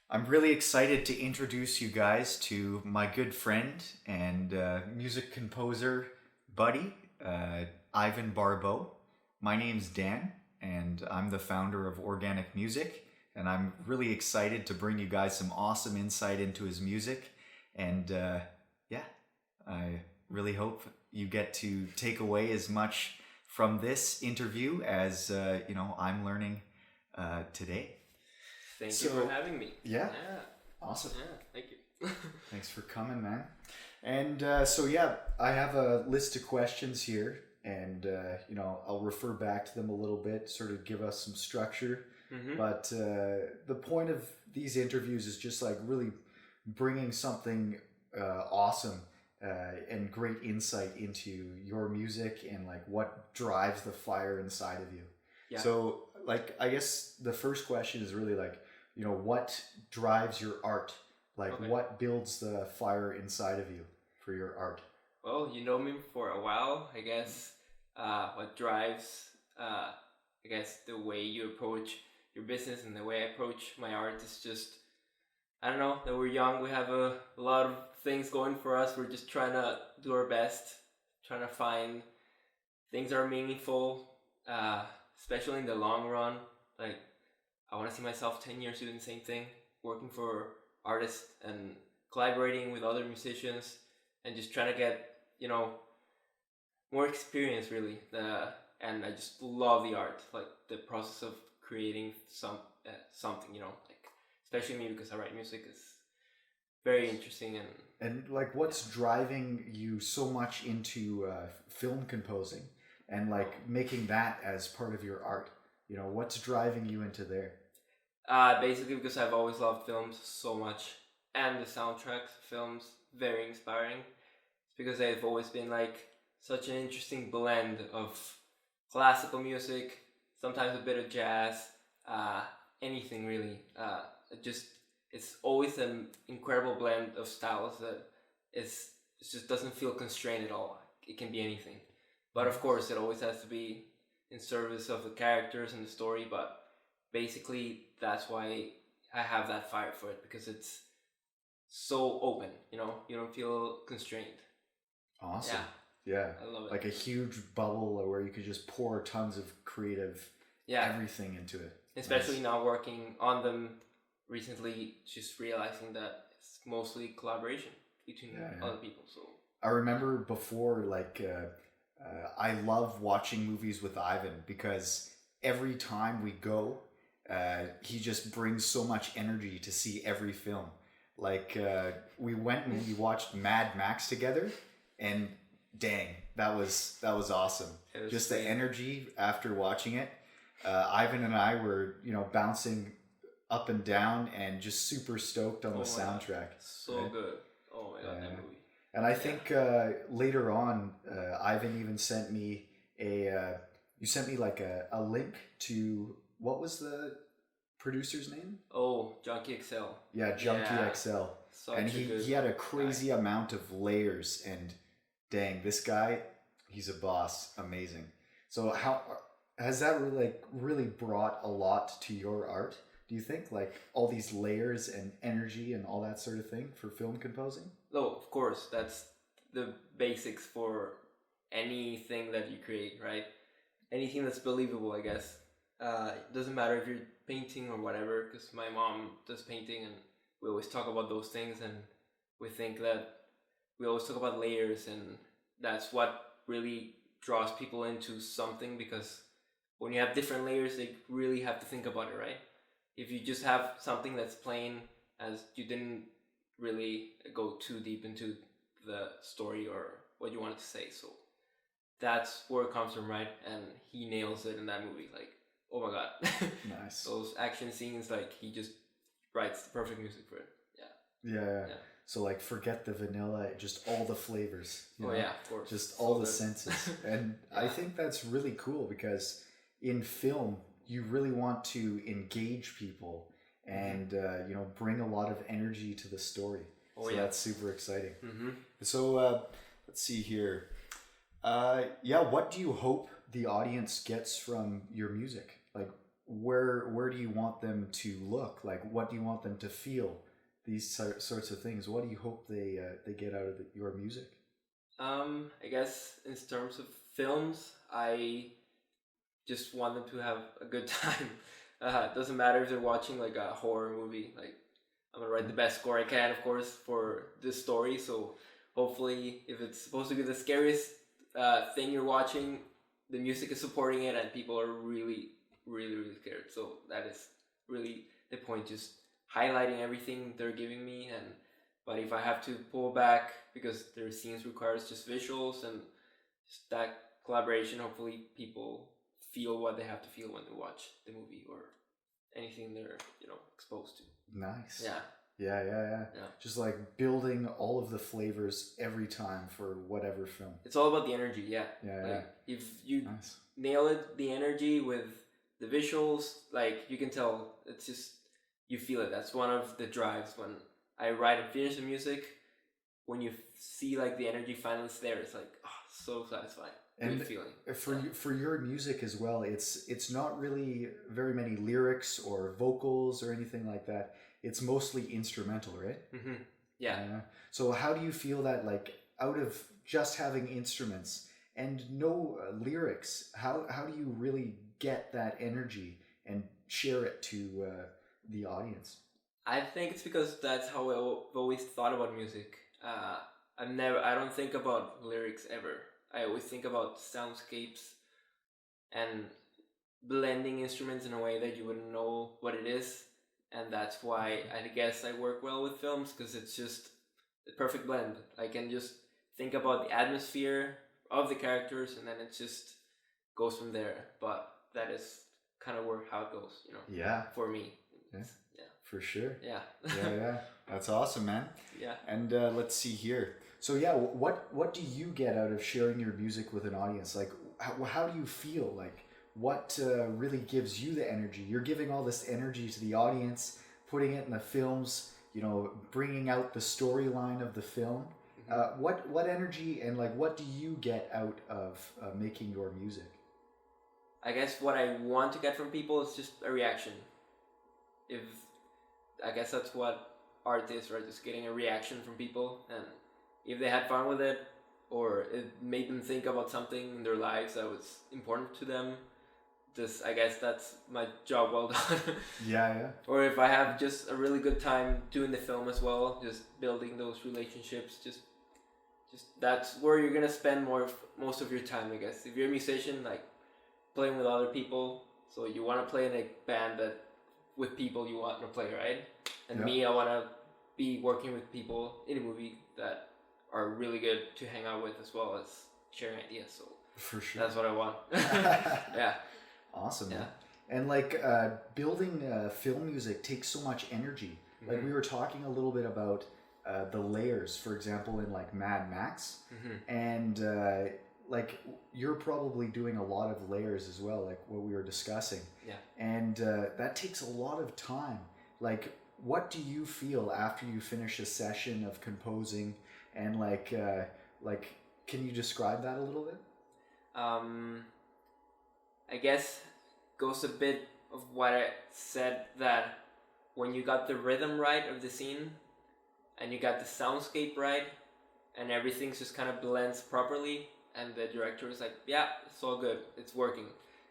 I'm really excited to introduce you guys to my good friend and music composer buddy, Ivan Barbou. My name's Dan, and I'm the founder of Organic Music. And I'm really excited to bring you guys some awesome insight into his music. And yeah, I really hope you get to take away as much from this interview as I'm learning today. Thank you for having me. Yeah. Yeah. Awesome. Yeah. Thank you. Thanks for coming, man. And I have a list of questions here, and I'll refer back to them a little bit, sort of give us some structure. Mm-hmm. But the point of these interviews is just like really bringing something awesome and great insight into your music and like what drives the fire inside of you. Yeah. So, like, I guess the first question is really like, what drives your art? Like, Okay. what builds the fire inside of you for your art? Well, you know me for a while, I guess. What drives, I guess, the way you approach your business and the way I approach my art is just, I don't know, that we're young, we have a lot of things going for us. We're just trying to do our best, trying to find things that are meaningful, especially in the long run. Like, I want to see myself 10 years doing the same thing, working for artists and collaborating with other musicians and just trying to get, more experience really. And I just love the art, like the process of creating something, like especially me because I write music is very interesting And like, what's driving you so much into film composing and like making that as part of your art? What's driving you into there? basically because I've always loved films so much and the soundtracks of films very inspiring. It's because they've always been like such an interesting blend of classical music, sometimes a bit of jazz, anything really. It's always an incredible blend of styles that it just doesn't feel constrained at all. It can be anything, but of course it always has to be in service of the characters and the story. But basically that's why I have that fire for it, because it's so open. You don't feel constrained. Awesome. Yeah. I love it. Like a huge bubble where you could just pour tons of creative everything into it. Especially now working on them recently, just realizing that it's mostly collaboration between other people. So I remember before, like, I love watching movies with Ivan because every time we go, he just brings so much energy to see every film. Like, we went and we watched Mad Max together, and dang, that was awesome. Just the energy after watching it. Ivan and I were, bouncing up and down and just super stoked on the soundtrack. So right? Good. Oh my god, that movie. And I think later on, Ivan even sent me you sent me like a link to, what was the producer's name? Oh, Junkie XL. Yeah, Junkie XL. And he had a crazy amount of layers, and dang, this guy, he's a boss. Amazing. So how has that really brought a lot to your art? Do you think, like, all these layers and energy and all that sort of thing for film composing? No, of course, that's the basics for anything that you create, right? Anything that's believable, I guess. It doesn't matter if you're painting or whatever, because my mom does painting and we always talk about those things, and we think that we always talk about layers, and that's what really draws people into something, because when you have different layers, they really have to think about it, right? If you just have something that's plain, as you didn't really go too deep into the story or what you wanted to say. So that's where it comes from, right? And he nails it in that movie. Like, oh my god. Nice. Those action scenes, like, he just writes the perfect music for it. Yeah. So, like, forget the vanilla, just all the flavors. Yeah, of course. Just all the senses. And I think that's really cool because in film, you really want to engage people and bring a lot of energy to the story. That's super exciting. Mm-hmm. So let's see here. What do you hope the audience gets from your music? Like, where do you want them to look? Like, what do you want them to feel? These sorts of things. What do you hope they get out of your music? I guess in terms of films, I just want them to have a good time. It doesn't matter if they're watching like a horror movie. Like, I'm gonna write the best score I can, of course, for this story. So hopefully, if it's supposed to be the scariest thing you're watching, the music is supporting it, and people are really, really, really scared. So that is really the point. Just highlighting everything they're giving me, but if I have to pull back because their scenes requires just visuals and just that collaboration, hopefully people feel what they have to feel when they watch the movie or anything they're exposed to. Nice. Yeah. Yeah. Just like building all of the flavors every time for whatever film. It's all about the energy. Yeah. If you nice. Nail it, the energy with the visuals, like you can tell, it's just you feel it. That's one of the drives when I write and finish the music. When you see like the energy finally is there, it's like so satisfying. And good feeling. For your music as well, it's not really very many lyrics or vocals or anything like that. It's mostly instrumental, right? Mm-hmm. Yeah. So how do you feel that, like, out of just having instruments and no lyrics, how do you really get that energy and share it to the audience? I think it's because that's how I've always thought about music. I don't think about lyrics ever. I always think about soundscapes and blending instruments in a way that you wouldn't know what it is. And that's why I guess I work well with films, because it's just the perfect blend. I can just think about the atmosphere of the characters, and then it just goes from there. But that is kind of how it goes, Yeah. for me. Yeah. For sure. Yeah. Yeah. That's awesome, man. Yeah. And let's see here. So yeah, what do you get out of sharing your music with an audience? Like, how do you feel? Like, what really gives you the energy? You're giving all this energy to the audience, putting it in the films, bringing out the storyline of the film. Mm-hmm. What energy and like what do you get out of making your music? I guess what I want to get from people is just a reaction. I guess that's what art is, right? Just getting a reaction from people, and if they had fun with it, or it made them think about something in their lives that was important to them, I guess that's my job well done. Yeah. Or if I have just a really good time doing the film as well, just building those relationships, just that's where you're gonna spend most of your time, I guess. If you're a musician, like playing with other people, so you want to play in a band with people you want to play, right? And me, I want to be working with people in a movie that are really good to hang out with, as well as sharing ideas. So for sure, that's what I want. Yeah. Awesome. Yeah. Man. And like building film music takes so much energy. Mm-hmm. Like we were talking a little bit about the layers, for example, in like Mad Max, mm-hmm. and like you're probably doing a lot of layers as well, like what we were discussing. Yeah. And that takes a lot of time. Like, what do you feel after you finish a session of composing? And like, can you describe that a little bit? I guess goes a bit of what I said, that when you got the rhythm right of the scene and you got the soundscape right and everything just kind of blends properly, and the director is like, yeah, it's all good, it's working,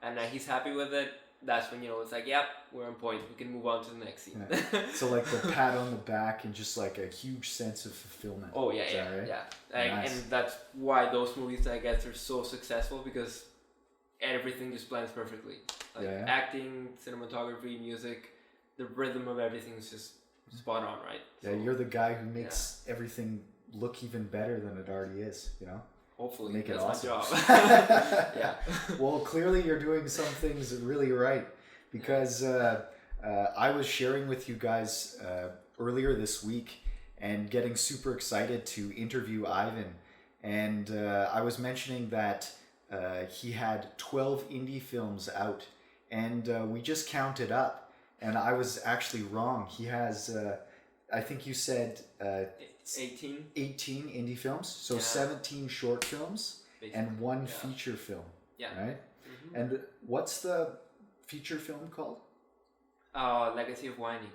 and he's happy with it, that's when it's like, yeah, we're on point, we can move on to the next scene. Yeah. So like the pat on the back and just like a huge sense of fulfillment. Oh yeah, right? Yeah. Nice. And that's why those movies, I guess, are so successful, because everything just blends perfectly. Like acting, cinematography, music, the rhythm of everything is just spot on, right? Yeah, you're the guy who makes everything look even better than it already is, Hopefully, make it that's awesome. my job. Yeah. Well, clearly you're doing some things really right, because I was sharing with you guys earlier this week and getting super excited to interview Ivan, and I was mentioning that he had 12 indie films out, and we just counted up, and I was actually wrong. He has, I think you said 18 indie films, so 17 short films, basically, and one feature film, right? Mm-hmm. And what's the feature film called? Legacy of Winding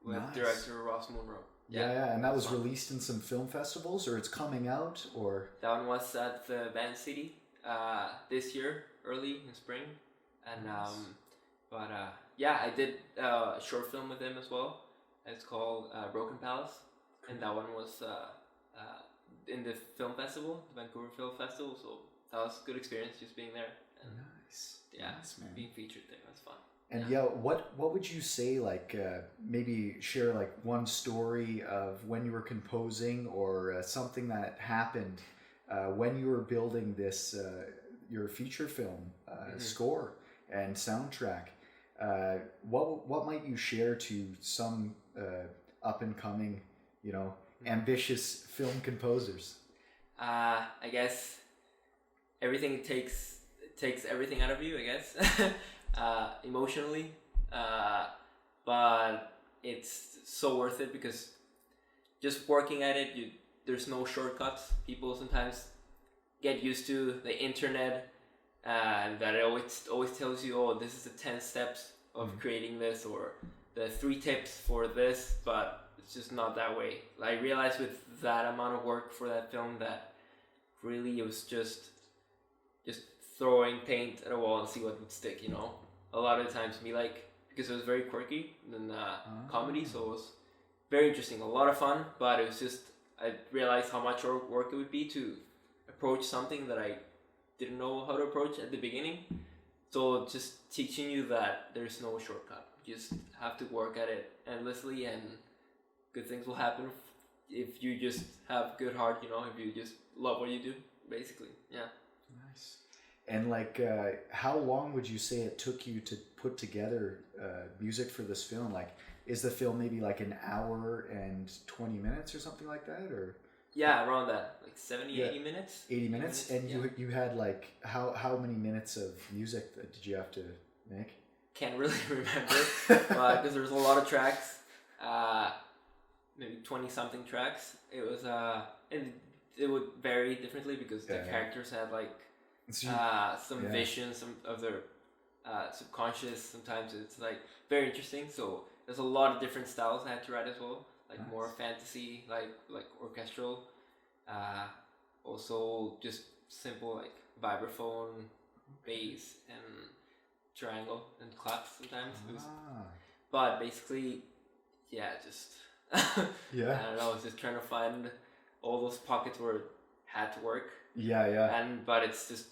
with Nice. director Ross Munro. Yeah, and that was released in some film festivals, or it's coming out, or That one was at the Van City this year, early in spring, and yeah, I did a short film with him as well. It's called Broken Palace, and that one was in the film festival, the Vancouver Film Festival. So that was a good experience just being there. And nice. Yeah, nice, man. being featured there was fun. And yeah, what would you say, like maybe share like one story of when you were composing, or something that happened when you were building this your feature film score and soundtrack. What might you share to some up and coming, ambitious film composers? I guess everything takes everything out of you, I guess. Emotionally, but it's so worth it because just working at it, there's no shortcuts. People sometimes get used to the internet, and that it always tells you, oh, this is the 10 steps of creating this, or the 3 tips for this, but it's just not that way. I realized with that amount of work for that film that really it was just throwing paint at a wall and see what would stick, A lot of the times because it was very quirky and comedy, so it was very interesting, a lot of fun, but it was just, I realized how much work it would be to approach something that I didn't know how to approach at the beginning. So just teaching you that there's no shortcut. You just have to work at it endlessly, and good things will happen if you just have good heart, if you just love what you do, basically. Yeah. Nice. And how long would you say it took you to put together music for this film? Is the film maybe an hour and 20 minutes or something like that, or? Yeah, around that, 80 minutes. 80 minutes, and you had how many minutes of music did you have to make? Can't really remember, because there was a lot of tracks, maybe 20 something tracks. It was and it would vary differently because the characters had some visions, some of their subconscious. Sometimes it's very interesting. So there's a lot of different styles I had to write as well, nice. More fantasy, like orchestral. Also just simple vibraphone, bass, and triangle and claps sometimes. But basically, just I don't know. I was just trying to find all those pockets where it had to work. But it's just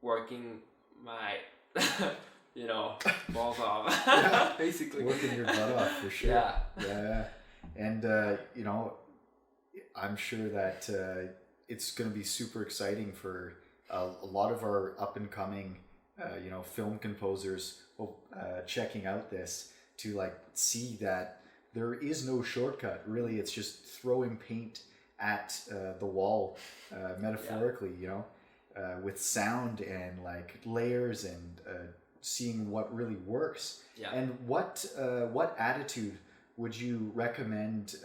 working my balls off. Basically working your butt off for sure. Yeah. And I'm sure that it's going to be super exciting for a lot of our up and coming film composers checking out this to see that there is no shortcut. Really, it's just throwing paint at the wall, metaphorically, with sound and layers, and seeing what really works. And what attitude would you recommend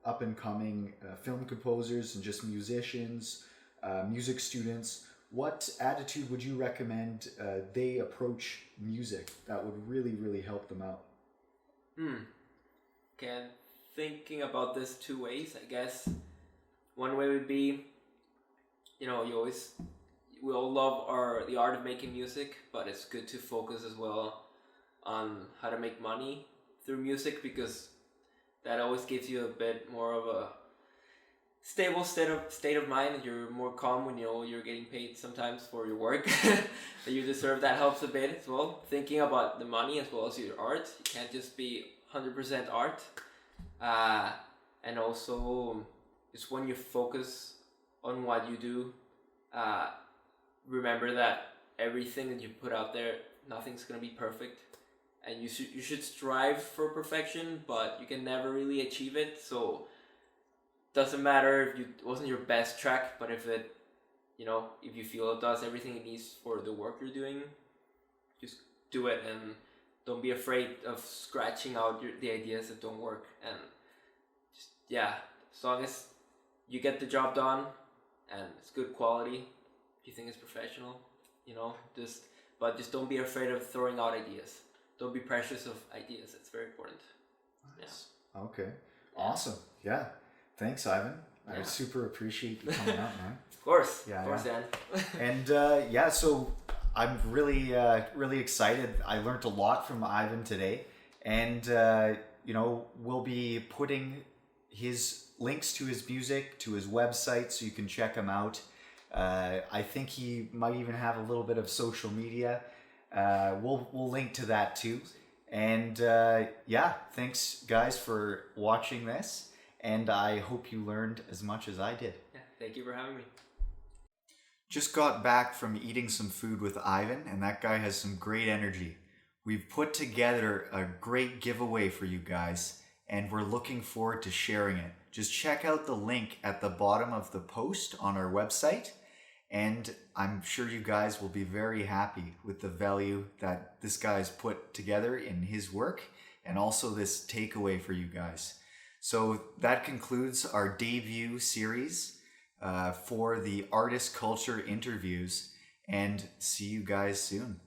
up and coming film composers and just musicians, music students? What attitude would you recommend they approach music that would really, really help them out? Okay, I'm thinking about this 2 ways, I guess. One way would be, we all love the art of making music, but it's good to focus as well on how to make money through music, because that always gives you a bit more of a stable state of mind. You're more calm when you're getting paid sometimes for your work that you deserve. That helps a bit as well. Thinking about the money as well as your art. You can't just be 100% art. And also, just when you focus on what you do, remember that everything that you put out there, nothing's gonna be perfect, and you should strive for perfection, but you can never really achieve it. So doesn't matter if it wasn't your best track, but if it, if you feel it does everything it needs for the work you're doing, just do it, and don't be afraid of scratching out the ideas that don't work. And just, as long as you get the job done and it's good quality, if you think it's professional, just but just don't be afraid of throwing out ideas. Don't be precious of ideas. It's very important. Nice. Yeah. Okay. Awesome. Yeah. Thanks, Ivan. I super appreciate you coming out, man. Of course. Yeah. Of course, Dan. And so I'm really excited. I learned a lot from Ivan today, and we'll be putting his links to his music, to his website, so you can check him out. I think he might even have a little bit of social media. We'll link to that too. And thanks guys for watching this, and I hope you learned as much as I did. Yeah, thank you for having me. Just got back from eating some food with Ivan, and that guy has some great energy. We've put together a great giveaway for you guys, and we're looking forward to sharing it. Just check out the link at the bottom of the post on our website, and I'm sure you guys will be very happy with the value that this guy's put together in his work, and also this takeaway for you guys. So that concludes our debut series for the Artist Culture interviews, and see you guys soon.